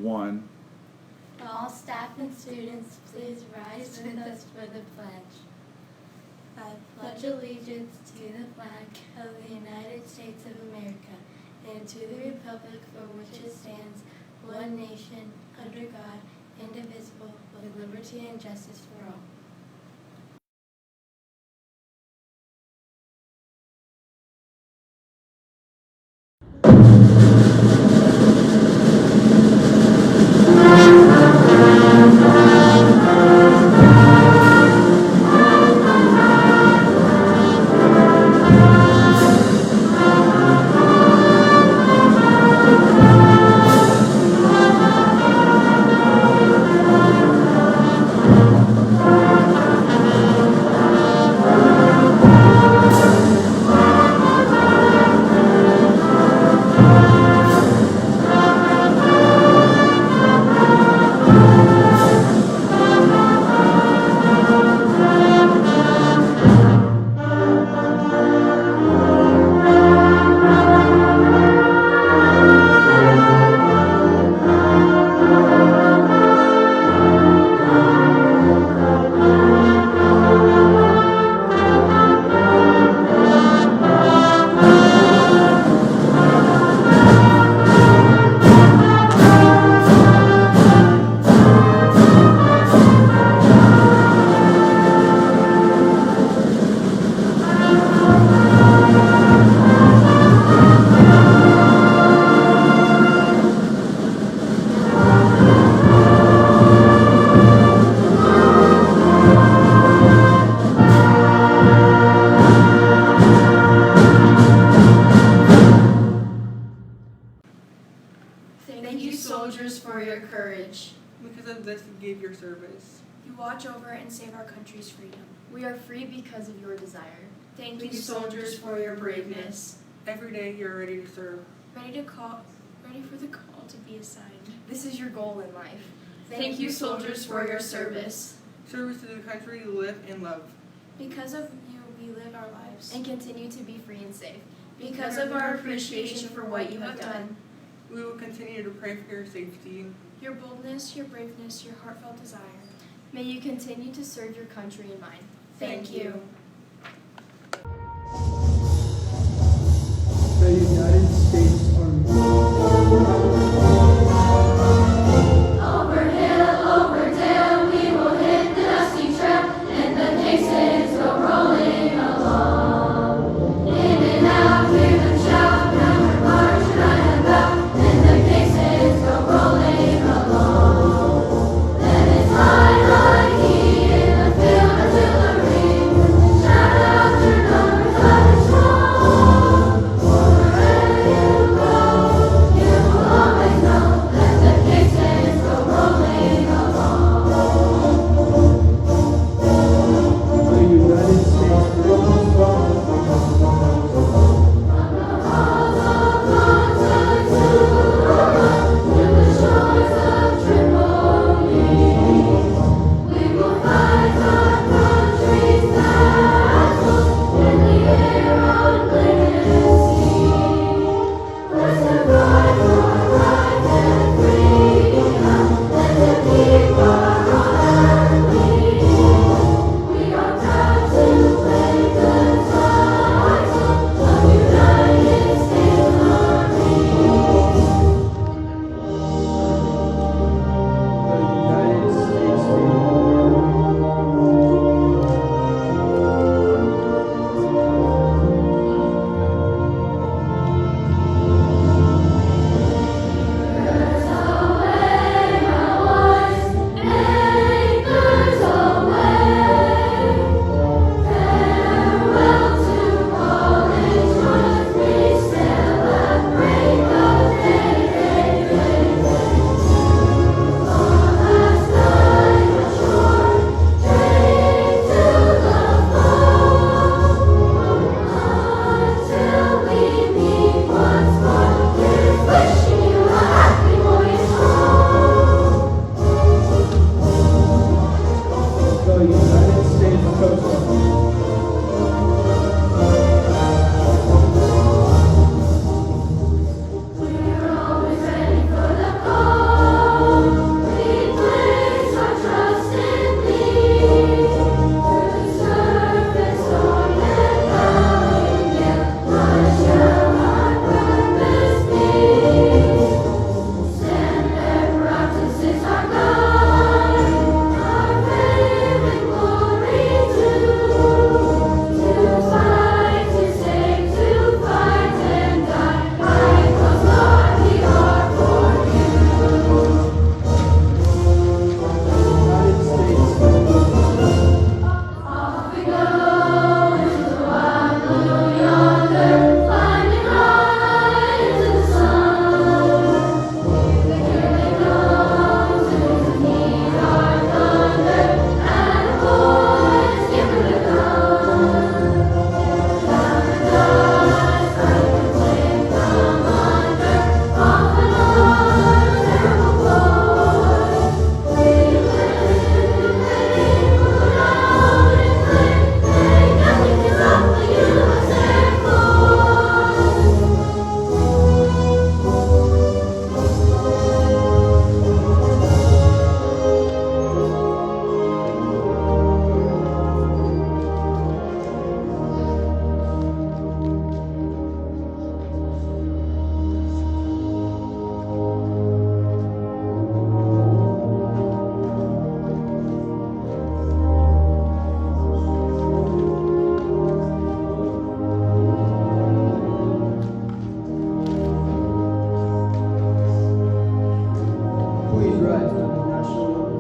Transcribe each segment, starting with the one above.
1. All staff and students, please rise with us for the pledge. I pledge allegiance to the flag of the United States of America and to the republic for which it stands, one nation, under God, indivisible, with liberty and justice for all. Thank you, soldiers, for your courage. Because of this, you gave your service. You watch over and save our country's freedom. We are free because of your desire. Thank you, soldiers, for your braveness. Every day, you're ready to serve. Ready for the call to be assigned. This is your goal in life. Thank you, soldiers, for your service. Service to the country you live and love. Because of you, we live our lives. And continue to be free and safe. Because of our appreciation for what you have done. We will continue to pray for your safety. Your boldness, your braveness, your heartfelt desire. May you continue to serve your country and mine. Thank you. The United States Army. Over hill, over dale, we will hit the dusty trail, and the cases go rolling along. In and out, hear them shout, now we're marching right about, and the cases go rolling along. Then it's high, high, he in the field artillery, rise to the national level.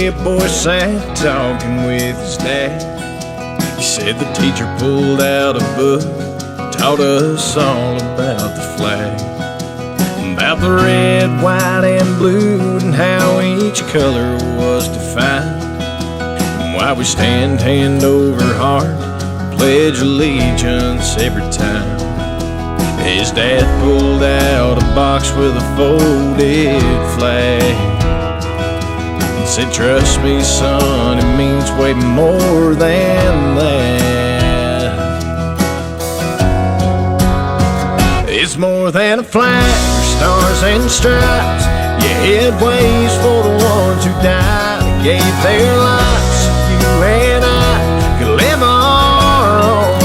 A boy sat talking with his dad. He said the teacher pulled out a book, taught us all about the flag, about the red, white, and blue, and how each color was defined, and why we stand hand over heart, pledge allegiance every time. His dad pulled out a box with a folded flag, said, trust me, son, it means way more than that. It's more than a flag, stars and stripes. Yeah, it waves for the ones who died and gave their lives so you and I could live our own.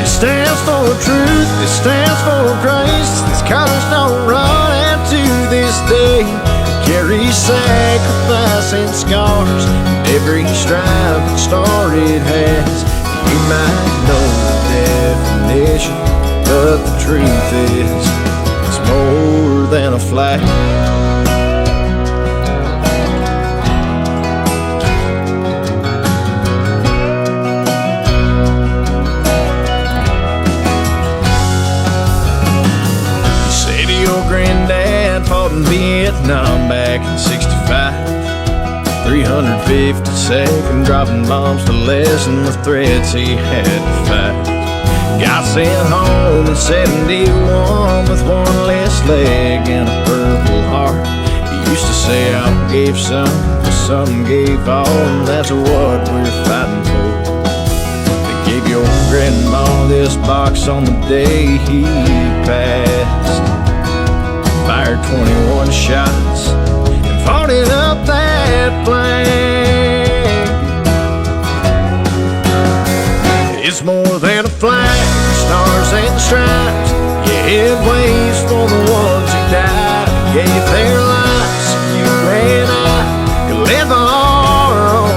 It stands for truth, it stands for grace. These colors don't run out to this day. Carry sacrifice and scars, and every stripe and star it has. You might know the definition, but the truth is, it's more than a flag. You say to your granddad fought in Vietnam back in 65. 352nd, dropping bombs to lessen the threats he had to fight. Got sent home in 71 with one less leg and a purple heart. He used to say, I gave some, but some gave all, and that's what we're fighting for. They gave your grandma this box on the day he passed. Fired 21 shots and fought it up that flank. It's more than a flag, stars and stripes. Yeah, it waves for the ones who died, gave their lives so you and I could live our own.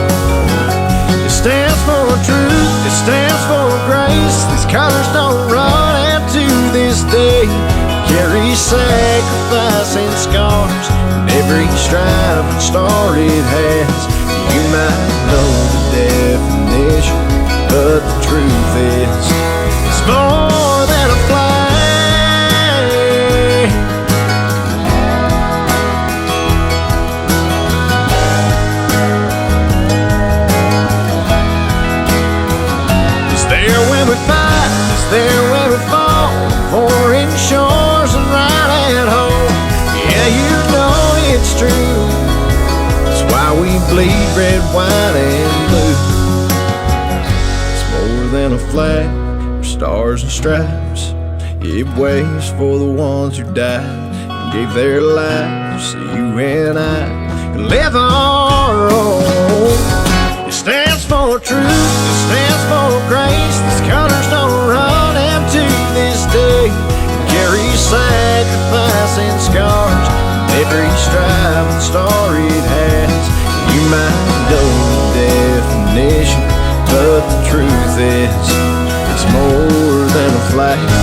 It stands for truth, it stands for grace. These colors don't run out to this day. Carry sacrifice and scars, and every stripe and star it has. You might know the definition, but the truth is, it's more than a flag. It's there when we fight, it's there when we fall, foreign shores and right at home. Yeah, you know it's true. That's why we bleed red, white, and blue. More than a flag, or stars and stripes. It waves for the ones who died and gave their lives so you and I can live our own. It stands for truth, it stands for grace. These colors don't run empty this day. Carry sacrifice and scars, and every stripe and star it has. You might know the definition, but the truth is, it's more than a flag.